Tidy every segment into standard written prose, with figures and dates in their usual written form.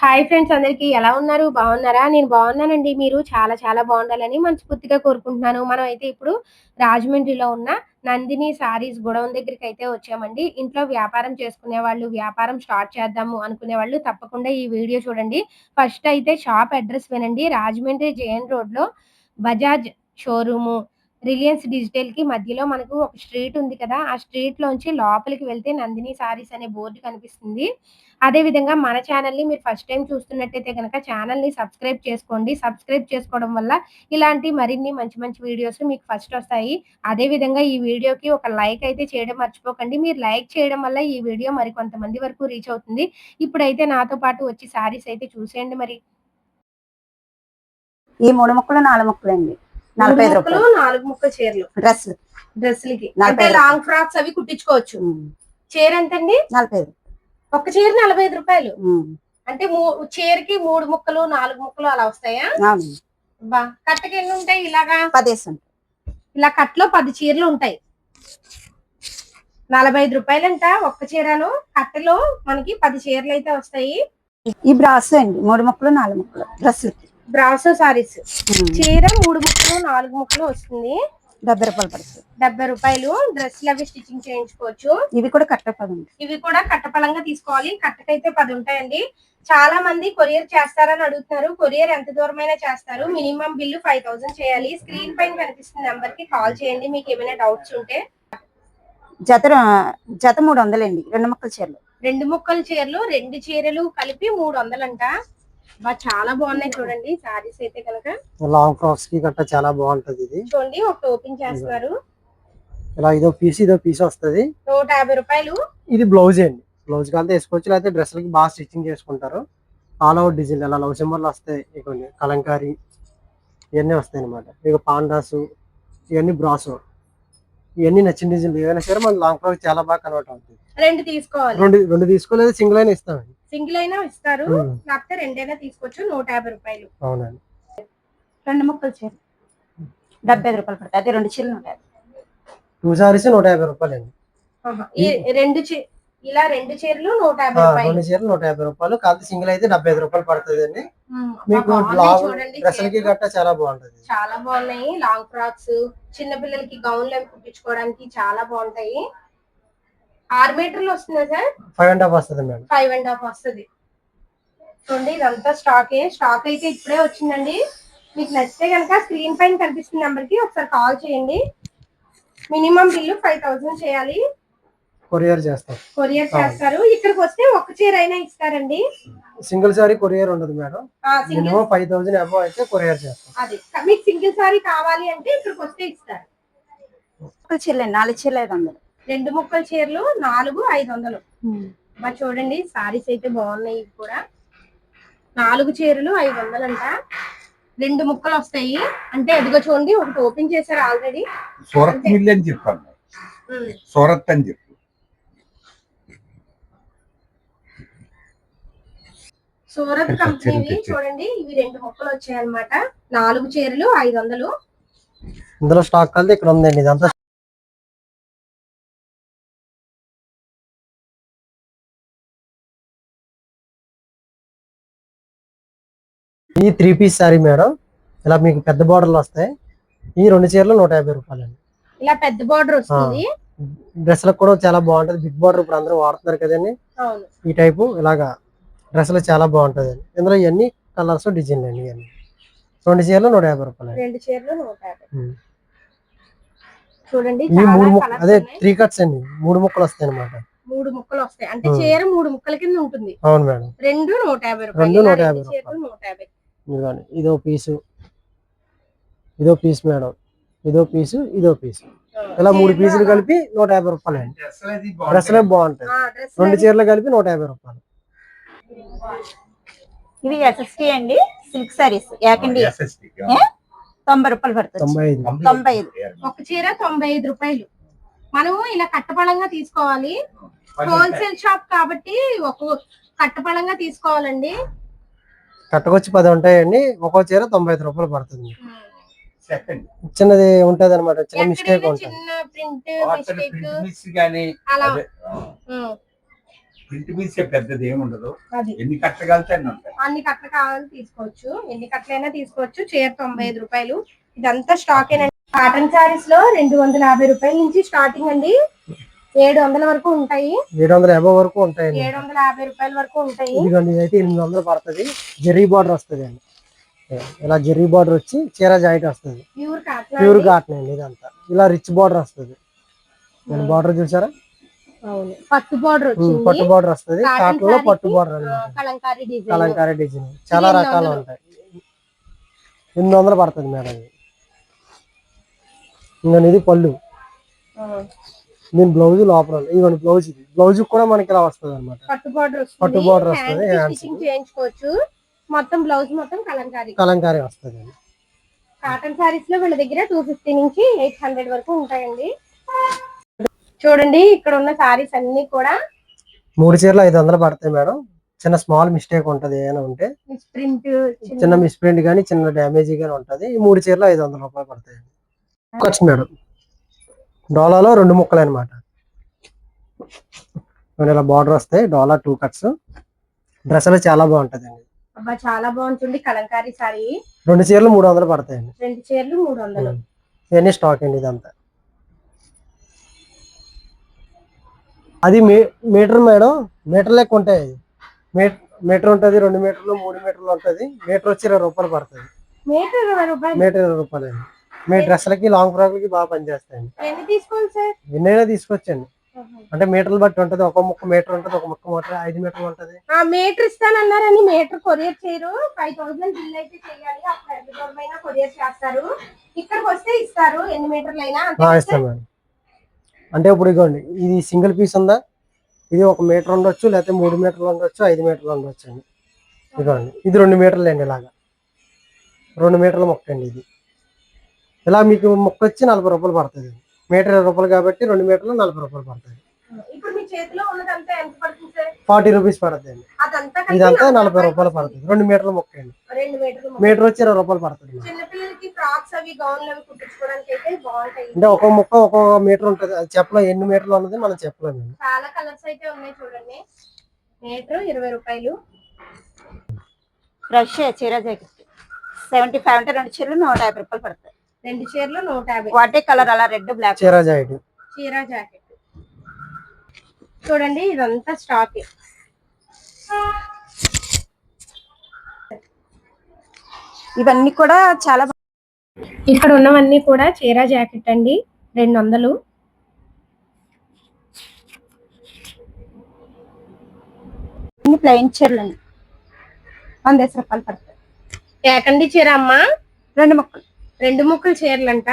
Hi friends అందరికీ ఎలా ఉన్నారు? బాగున్నారా? నేను బాగున్నానండి. మీరు చాలా చాలా బాగుండాలని మనస్ఫూర్తిగా కోరుకుంటున్నాను. మనం అయితే ఇప్పుడు రాజమండ్రిలో ఉన్న నందిని సారీస్ గోడౌన్ దగ్గరికైతే వచ్చామండి. ఇంట్లో వ్యాపారం చేసుకునేవాళ్ళు, వ్యాపారం స్టార్ట్ చేద్దాము అనుకునేవాళ్ళు తప్పకుండా ఈ వీడియో చూడండి. ఫస్ట్ అయితే షాప్ అడ్రెస్ వినండి. రాజమండ్రి జేఎన్ రోడ్‌లో బజాజ్ షోరూము, రిలయన్స్ డిజిటల్‌కి మధ్యలో మనకు ఒక స్ట్రీట్ ఉంది కదా! ఆ స్ట్రీట్‌లోంచి లోపలికి వెళ్తే నందిని సారీస్ అనే బోర్డ్ కనిపిస్తుంది. అదే విధంగా మన ఛానెల్‌ని మీరు ఫస్ట్ టైమ్ చూస్తున్నట్టయితే గనక ఛానెల్‌ని సబ్స్క్రైబ్ చేసుకోండి. సబ్స్క్రైబ్ చేసుకోవడం వల్ల ఇలాంటి మరిన్ని మంచి మంచి వీడియోస్ మీకు ఫస్ట్ వస్తాయి. అదే విధంగా ఈ వీడియోకి ఒక లైక్ అయితే చేయడం మర్చిపోకండి. మీరు లైక్ చేయడం వల్ల ఈ వీడియో మరికొంతమంది వరకు రీచ్ అవుతుంది. ఇప్పుడైతే నాతో పాటు వచ్చి సారీస్ అయితే చూసేయండి మరి. ఈ 3 ముక్కలు 4 ముక్కలండి. 3 45 ముక్కలు, రూపాయలు 4 ముక్కల చీరలు. డ్రెస్‌లు. డ్రెస్‌లకి. 45 అంటే లాంగ్ ఫ్రాక్స్ అవి కుట్టించుకోవచ్చు. చీర ఎంతండి? 45. ఒక్క చీర రూ. 45. హ్మ్. అంటే చీరకి 3 ముక్కలు, 4 ముక్కలు అలా వస్తాయా? అవునండి. అబ్బా! కట్టకి ఎన్నుంటాయి ఇలాగా? 10 ఏసండి. ఇలా కట్టలో 10 చీరలు ఉంటాయి. రూ. 45 ఒక్క చీరను. కట్టలో మనకి 10 చీరలైతే వస్తాయి. ఈ బ్రాసో అండి 3 ముక్కలు 4 ముక్కలు డ్రెస్‌లకి. బ్రాసో సారీస్. చీర 3 ముక్కలు, 4 ముక్కలు వస్తుంది. 70 రూపాయలు పడుతుంది. 70 రూపాయలు. డ్రెస్‌లు అవి స్టిచ్చింగ్ చేయించుకోవచ్చు. ఇవి కూడా కట్ట పదండి. ఇవి కూడా కట్టపలంగా తీసుకోవాలి. కట్టకైతే 10 ఉంటాయండి. చాలా మంది కొరియర్ చేస్తారని అడుగుతున్నారు. కొరియర్ ఎంత దూరమైనా చేస్తారు. మినిమం బిల్లు 5000 చేయాలి. స్క్రీన్ పైన కనిపిస్తున్న నంబర్ కి కాల్ చేయండి మీకు ఏమైనా డౌట్స్ ఉంటే. జత 300 అండి. 2 ముక్కల చీరలు. 2 ముక్కల చీరలు, 2 చీరలు కలిపి 300 అంట. చాలా బాగున్నాయి చూడండి సారీస్ అయితే కనుక. లాంగ్ ఫ్రాక్స్ కి గట్ట చాలా బాగుంటది ఇది. చూడండి ఒకటి ఓపెన్ చేస్తున్నారు. ఇలా ఇదో పీస్ వస్తది. 150 రూపాయలు. ఇది బ్లౌజ్ అండి. బ్లౌజ్ కి అంతా వేసుకోవచ్చు, లేకపోతే డ్రెస్లకి బాగా స్టిచ్చింగ్ చేసుకుంటారు. ఆల్ ఓవర్ డిజైన్ అలా లవ్ సింబల్ వస్తాయి. ఇవన్నీ కలంకారీ ఇవన్నీ వస్తాయి అనమాట. ఇక పాండాసు ఇవన్నీ బ్రాసో ఇవన్నీ నచ్చిన డిజైన్ ఏదైనా సరే మన లాంగ్ ఫ్రాక్ చాలా బాగా కన్వర్ట్ అవుతుంది. 2 తీసుకోవాలి. రెండు తీసుకోలేదు, సింగిల్ అయినా ఇస్తామండి. సింగిల్ అయినా ఇస్తారు, లేకపోతే రెండైనా తీసుకోవచ్చు. 150 రూపాయలు. అవునండి. 2 ముక్కల చీర 75 రూపాయలు పడుతుంది. అదే 2 చీరలు 150. 2 సారీస్ 150 రూపాయలు అండి. ఇలా 2 చీరలు 150 రూపాయలు. 2 చీరలు 150 రూపాయలు. కాకపోతే సింగిల్ అయితే 75 రూపాయలు పడుతుంది అండి. మీకు డ్రెస్లకి గట్ట చాలా బాగుంటది. చాలా బాగున్నాయి. లాంగ్ ఫ్రాక్స్, చిన్న పిల్లలకి గౌన్లు అవి కుట్టించుకోవడానికి చాలా బాగుంటాయి. 6 మీటర్లు వస్తుందా సార్? 5.5 వస్తుంది మేడం. 5.5 వస్తుంది. చూడండి ఇదంతా స్టాక్ అయితే ఇప్పుడే వచ్చిందండి. మీకు నచ్చితే కనుక స్క్రీన్ పైన కనిపిస్తున్న నెంబర్ కి ఒకసారి కాల్ చేయండి. మినిమం బిల్లు 5000 చేయాలి. కొరియర్ చేస్తారు. ఇక్కడికి వస్తే ఒక చీర అయినా ఇస్తారండి. సింగిల్ సారీ కొరియర్ ఉండదు మేడం. మినిమం 5000 అబౌవ్ అయితే కొరియర్ చేస్తాం. అది మీకు సింగిల్ సారీ కావాలి అంటే ఇక్కడికి వస్తే ఇస్తారు. ముక్కల చీరలు 4 చీరలు 500. 2 ముక్కల చీరలు 4 500. మరి చూడండి సారీస్ అయితే బాగున్నాయి. ఇవి కూడా 4 చీరలు 500 అంట. 2 ముక్కలు వస్తాయి. అంటే ఎదుగో చూడండి ఒకటి ఓపెన్ చేశారు ఆల్రెడీ. సూరత్ మిల్ అని చెప్పాను. సూరత్ అని చెప్పు. సూరత్ కంపెనీ చూడండి. ఇవి 2 ముక్కలు వచ్చాయన్నమాట. 4 చీరలు 500. ఇందులో స్టాక్ కలిసి ఇక్కడ ఉందండి. ఇదంతా ఈ 3 పీస్ సారీ మేడం. ఇలా మీకు పెద్ద బార్డర్లు వస్తాయి. ఈ 2 చీరలు 150 రూపాయలు అండి. ఇలా పెద్ద బార్డర్ వస్తుంది. డ్రెస్లకు కూడా చాలా బాగుంటది. బిగ్ బార్డర్ ఇప్పుడు అందరూ వాడుతున్నారు కదండి. ఈ టైపు ఇలాగా డ్రెస్సులు చాలా బాగుంటది. ఇందులో ఇవన్నీ కలర్స్ డిజైన్లు అండి. ఇవన్నీ 2 చీరలు 150 రూపాయలు. 2 చీరలు 150. చూడండి అదే 3 కట్స్ అండి. 3 ముక్కలు వస్తాయి అన్నమాట. 3 ముక్కలు వస్తాయి. అంటే చీర 3 ముక్కల కింద ఉంటుంది. అవును మేడం. 2 150 రూపాయలు. 150 150. ఇదో పీసు మేడం. ఇదో పీసు ఇలా 3 పీసులు కలిపి 150 రూపాయలు అండి. డ్రెస్లే బాగుంటాయి. 2 చీరలు కలిపి 150 రూపాయలు. ఇవి ఎస్ఎస్టీ అండి. సిల్క్ సారీస్ ఏకండి 90 రూపాయలు పడుతుంది. 95. ఒక చీర 95 రూపాయలు. మనము ఇలా కట్టపళంగా తీసుకోవాలి. హోల్సేల్ షాప్ కాబట్టి ఒక కట్టపళంగా తీసుకోవాలండి. కట్టకొచ్చి 10 ఉంటాయండి. ఒక్కో చీర 95 రూపాయలు పడుతుంది. చిన్నది ఉంటది అనమాట. చిన్న మిస్టేక్ ఉంటుంది. ప్రింట్ పీసే పెద్దది ఏమి ఉండదు, అది ఎన్ని కట్టగలితే అన్ని ఉంటాయి. అన్ని కట్టలు కావాలని తీసుకోవచ్చు, ఎన్ని కట్టలైనా తీసుకోవచ్చు. చీర 95 రూపాయలు. ఇదంతా స్టాక్ ఏనండి. కాటన్ శారీస్ లో 250 రూపాయల నుంచి స్టార్టింగ్ అండి, 700 వరకు ఉంటాయి. 750 వరకు ఉంటాయి. 750 రూపాయల వరకు ఉంటాయి. ఇదిగోండి ఇదైతే 800 పడుతుంది. జెర్రీ బార్డర్ వస్తుంది అండి, ఇలా జెర్రీ బార్డర్ వచ్చి చీర జాయిట్ వస్తుంది. ప్యూర్ కాటన్ అండి ఇదంతా. ఇలా రిచ్ బార్డర్ వస్తుంది. నేను బార్డర్ చూసారా, పట్టు బార్డర్ వచ్చింది. పట్టు బార్డర్ వస్తుంది. కాటన్ లో పట్టు బార్డర్ అన్నమాట. కలంకారీ డిజైన్ చాలా రకాలు ఉంటాయి. 800 పడుతుంది మేడం. ఇంకా ఇది పళ్ళు, దీని బ్లౌజ్ లోపల. ఇవన్నీ బ్లౌజ్, ఇది బ్లౌజ్ కూడా మనకి ఇలా వస్తుంది అనమాట. పట్టు బార్డర్ వస్తుంది. చేయించుకోవచ్చు. మొత్తం బ్లౌజ్ మొత్తం కలంకారీ వస్తుంది. కాటన్ సారీస్ లో వీళ్ళ దగ్గర 250 నుంచి 800 వరకు ఉంటాయండి. చూడండి ఇక్కడ ఉన్న సారీస్ అన్ని కూడా 3 చీరలు 500 పడతాయి మేడం. చిన్న స్మాల్ మిస్టేక్ ఉంటది, ఏమైనా ఉంటే చిన్న మిస్ ప్రింట్ గానీ చిన్న డ్యామేజ్ గానీ ఉంటది. ఈ 3 చీరలు 500 రూపాయలు పడతాయి. వచ్చింది మేడం, డోలాలో 2 ముక్కలు అనమాట. ఇలా బార్డర్ వస్తాయి. డోలా 2 కట్స్. డ్రెస్ లో చాలా బాగుంటది అండి. చాలా బాగుంటుంది. కలంకారీ సారీ 2 చీరలు 300 పడతాయండి. 2 చీరలు 300. ఇవన్నీ స్టాక్ అండి. ఇదంతా అది మీటర్ మేడం. మీటర్ లెక్క ఉంటాయి. మీటర్ ఉంటది, 2 మీటర్లు 3 మీటర్లు ఉంటది. మీటర్ వచ్చి 20 రూపాయలు పడుతుంది. మీటర్ 20 రూపాయలు అండి. మీ డ్రెస్లకి లాంగ్ ఫ్రాక్లకి బాగా పనిచేస్తాయండి. ఎన్నైనా తీసుకోవచ్చండి. అంటే మీటర్లు బట్టి ఉంటది. ఒక ముక్క మీటర్ ఉంటది, ఒక ముక్క 5 మీటర్లు ఉంటది. మీటర్ ఇస్తానన్నారని మీటర్ కొరియర్ చేయరు. 5000 బిల్ అయితే చేయాలి. అప్పుడు ఎంత దూరమైనా కొరియర్ చేస్తారు. ఇక్కడికి వస్తే ఇస్తారు. ఎన్ని మీటర్లు అయినా ఇస్తాం మేడం. అంటే ఇప్పుడు ఇదిగోండి, ఇది సింగిల్ పీస్ ఉందా, ఇది 1 మీటర్ ఉండొచ్చు, లేకపోతే 3 మీటర్లు ఉండొచ్చు, 5 మీటర్లు ఉండొచ్చు అండి. ఇదిగోండి ఇది 2 మీటర్లు అండి. ఇలాగా 2 మీటర్ల మొక్క అండి ఇది. ఇలా మీకు మొక్క వచ్చి 40 రూపాయలు పడుతుంది. మీటర్ 20 రూపాయలు కాబట్టి 2 మీటర్లు 40 రూపాయలు పడుతుంది. ఇప్పుడు మీ చేతిలో ఉన్నదంతా ఎంత పడుతుంది సార్? 40 రూపీస్ పడుతుంది అండి. ఇదంతా 40 రూపాయలు పడుతుంది. 2 మీటర్ల మొక్క అండి. మీటర్ వచ్చి 20 రూపాయలు పడుతుంది. చిన్నపిల్లలకి ఫ్రాక్స్ అవి గౌన్లు అవి కుట్టించుకోవడానికి అయితే బాగుంటాయి. అంటే ఒక ముక్క ఒక మీటర్ ఉంటది. అది చెప్పలేం ఎన్ని మీటర్లు ఉన్నది మనం చెప్పలేము. చాలా కలర్స్ అయితే ఉన్నాయి చూడండి. మీటర్ 20 రూపాయలు. ఫ్రెష్ చీర జాకెట్ 75 అంటే 2 చీరలు 150 రూపాయలు పడతాయి. 2 చీరలు 150. వాటే కలర్ అలా రెడ్ బ్లాక్ చీర జాకెట్ చూడండి. ఇదంతా స్టాక్. ఇవన్నీ కూడా చాలా ఇక్కడ ఉన్నవన్నీ కూడా చీర జాకెట్ అండి. 200. ప్లెయిన్ చీరలు 110 రూపాయలు పడతాయి. ఏకండి చీర అమ్మా 2 ముక్కలు 2 ముక్కలు చీరలంట.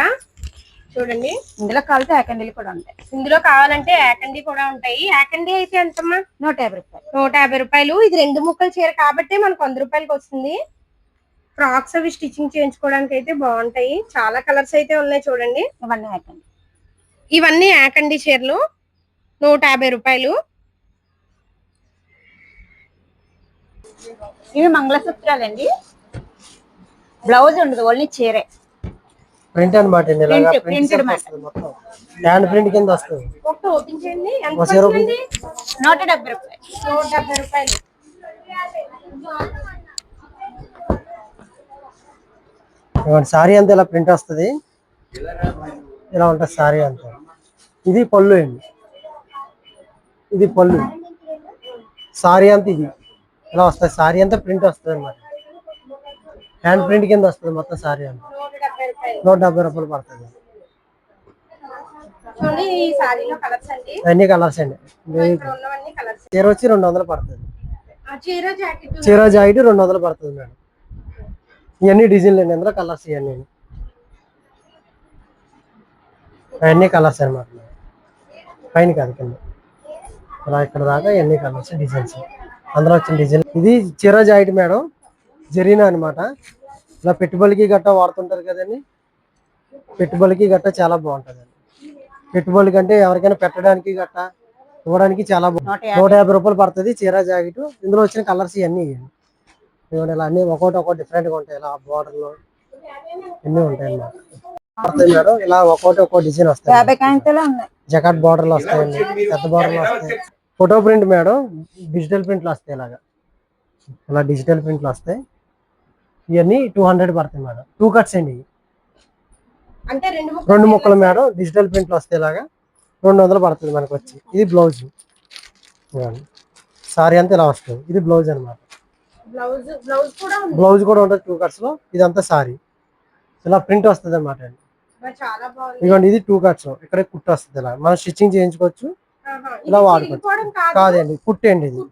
చూడండి ఇందులో కావాలంటే ఏకండీలు కూడా ఉంటాయి. ఇందులో కావాలంటే ఏకండి కూడా ఉంటాయి. ఏకండి అయితే ఎంతమ్మా? 150 రూపాయలు. 150 రూపాయలు. ఇది 2 ముక్కల చీర కాబట్టి మనకు 100 రూపాయలకి వస్తుంది. ఫ్రాక్స్ అవి స్టిచ్చింగ్ చేయించుకోవడానికి అయితే బాగుంటాయి. చాలా కలర్స్ అయితే ఉన్నాయి చూడండి. ఇవన్నీ ఏకండి చీరలు 150 రూపాయలు. ఇవి మంగళసూత్రాలండి. బ్లౌజ్ ఉండదు, ఓన్లీ చీరే. ప్రింట్ అనమాట. హ్యాండ్ ప్రింట్ కింద వస్తుంది. ఒకటి ఓపెన్ చేయండి. ఎంత పడుతుంది? 170 రూపాయలు. 170 రూపాయలు. సారీ అంతా ఇలా ప్రింట్ వస్తుంది. ఇలా ఉంటుంది సారీ అంతా. ఇది పళ్ళు అండి. ఇది పళ్ళు. సారీ అంతా ఇది ఇలా వస్తుంది. సారీ అంతా ప్రింట్ వస్తుంది అనమాట. హ్యాండ్ ప్రింట్ కింద వస్తుంది మొత్తం సారీ అంతా. 170 రూపాయలు పడుతుంది. అన్ని కలర్స్ అండి. చీర వచ్చి 200 పడుతుంది. చీర జాకెట్ 200 పడుతుంది మేడం. ఇవన్నీ డిజైన్లు అండి. అందులో కలర్స్ ఇవన్నీ అన్ని కలర్స్ అనమాట. పైన కాదు కింద అలా ఇక్కడ దాకా ఇవన్నీ కలర్స్ డిజైన్స్. అందులో వచ్చిన డిజైన్. ఇది చీర జాకెట్ మేడం. జరీనా అనమాట. ఇలా పెట్టుబడికి గట్టా వాడుతుంటారు కదండి. పెట్టుబడికి గట్టా చాలా బాగుంటుంది. పెట్టుబడి కంటే ఎవరికైనా పెట్టడానికి గట్టా ఇవ్వడానికి చాలా బాగుంటుంది. 150 రూపాయలు పడుతుంది చీర జాకెట్. ఇందులో వచ్చిన కలర్స్ ఇవన్నీ ఇలా అన్ని ఒక్కొక్కటి డిఫరెంట్ గా ఉంటాయి. ఇలా బార్డర్ లో అన్ని ఉంటాయి అన్నమాట. పడుతుంది మేడం. ఇలా ఒక్కొక్క డిజైన్ వస్తాయి. జకాట్ బార్డర్లు వస్తాయండి. పెద్ద బార్డర్లు వస్తాయి. ఫోటో ప్రింట్ మేడం, డిజిటల్ ప్రింట్లు వస్తాయి ఇలాగా, ఇలా డిజిటల్ ప్రింట్లు వస్తాయి. ఇవన్నీ 200 పడతాయి మేడం. 2 కట్స్ అండి ఇవి. అంటే 2 ముక్కలు మేడం, డిజిటల్ ప్రింట్లు వస్తాయి ఇలాగా 200 పడుతుంది మనకు వచ్చి. ఇది బ్లౌజ్, సారీ అంతా ఇలా వస్తుంది. ఇది బ్లౌజ్ అనమాట. బ్లౌజ్ కూడా ఉంటుంది 2 కట్స్ లో. ఇదంతా సారీ ఇలా ప్రింట్ వస్తుంది అనమాట అండి. చాలా బాగుంది. ఇదిగోండి ఇది 2 కట్స్, ఇక్కడ కుట్టు వస్తుంది. ఇలా మనం స్టిచ్చింగ్ చేయించుకోవచ్చు, ఇలా వాడుకోవచ్చు. కాదండి కుట్టు అండి ఇది.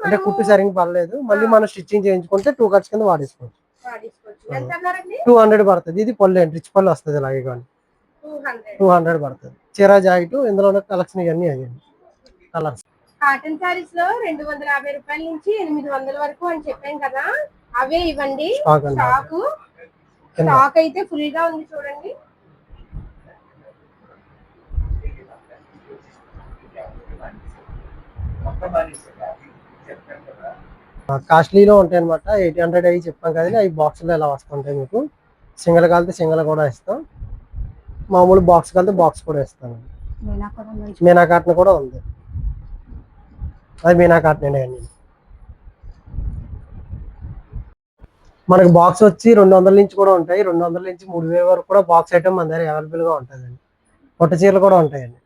అంటే కుట్టు సరిగ్గా పడలేదు, మళ్ళీ మనం స్టిచ్చింగ్ చేయించుకుంటే 2 కట్స్ కింద వాడేసుకోవచ్చు. 200 పడుతుంది. ఇది పళ్ళు అండి, రిచ్ పళ్ళు వస్తుంది. ఇలా ఇవ్వండి 200 పడుతుంది. చీర జాకెట్, ఇందులో కలెక్షన్ ఇవన్నీ అయ్యండి కలర్స్. కాటన్ సారీస్ లో 250 రూపాయల నుంచి 800 వరకు అని చెప్పాం కదా, అవే ఇవ్వండి. స్టాక్ అయితే ఫుల్ గా ఉంది చూడండి. కాస్ట్లీలో ఉంటాయి అనమాట. 800 అవి చెప్పాం కదండి, అవి బాక్స్ లో ఇలా వస్తుంటాయి. మీకు సింగల్ కలితే సింగల్ కూడా ఇస్తాం, మామూలు బాక్స్ కలితే బాక్స్ కూడా ఇస్తాం. మీనా కాటన్ కూడా ఉంది, అది మీనా కాటన్ అండి. మనకి బాక్స్ వచ్చి 200 నుంచి కూడా ఉంటాయి, 200 నుంచి 3000 వరకు కూడా బాక్స్ ఐటమ్ మన దగ్గర అవైలబుల్ గా ఉంటుందండి. పొట్ట చీరలు కూడా ఉంటాయండి.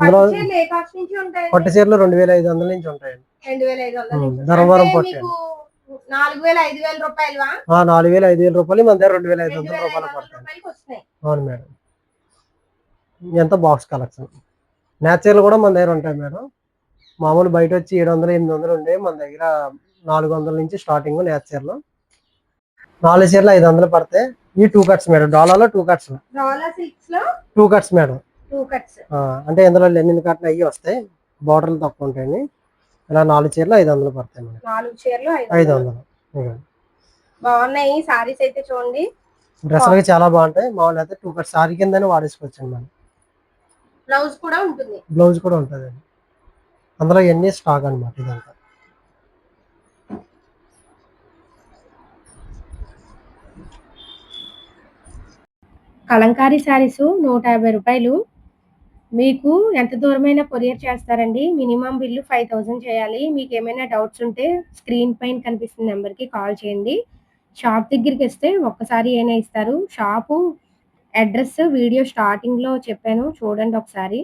ఇందులో పొట్ట చీరలు 2500 నుంచి ఉంటాయండి. ధర్మవరం పొట్ట 4000-5000 రూపాయలు. 4000-5000 రూపాయలు మన దగ్గర 2500 రూపాయలు పడతాయి. అవును మేడం. ఎంత బాక్స్ కలెక్షన్. నేచర్లు కూడా మన దగ్గర ఉంటాయి మేడం. మామూలు బయట వచ్చి 700-800 ఉండే, మన దగ్గర 400 నుంచి స్టార్టింగ్ నేచర్లు. 4 చీరలు 500 పడతాయి. ఈ 2 కట్స్ మేడం, డాలాలో 2 కట్స్, 2 కట్స్ మేడం. అంటే ఇందులో లెనిన్ కాటన్ అయ్యి వస్తాయి, బార్డర్లు తక్కువ ఉంటాయండి. ఇలా 4 చీరలు 500 పడతాయి మేడం. 4 చీరలు 500 బాగున్నాయి. సారీస్ అయితే చూడండి, డ్రెస్సులకి చాలా బాగుంటాయి. మామూలు అయితే 2 కట్స్ సారీ కింద వాడేసుకోవచ్చు మేడం. బ్లౌజ్ కూడా ఉంటుంది. బ్లౌజ్ కూడా ఉంటుంది అండి. అందులో ఎన్ని స్టాక్ అనమాట ఇదంతా. కలంకారీ శారీస్ 150 రూపాయలు. మీకు ఎంత దూరమైనా కొరియర్ చేస్తారండి. మినిమం బిల్లు 5000 చేయాలి. మీకు ఏమైనా డౌట్స్ ఉంటే స్క్రీన్ పైన కనిపిస్తున్న నెంబర్కి కాల్ చేయండి. షాప్ దగ్గరికి వస్తే ఒక్కసారి అయినా ఇస్తారు. షాపు అడ్రస్ వీడియో స్టార్టింగ్లో చెప్పాను, చూడండి ఒకసారి.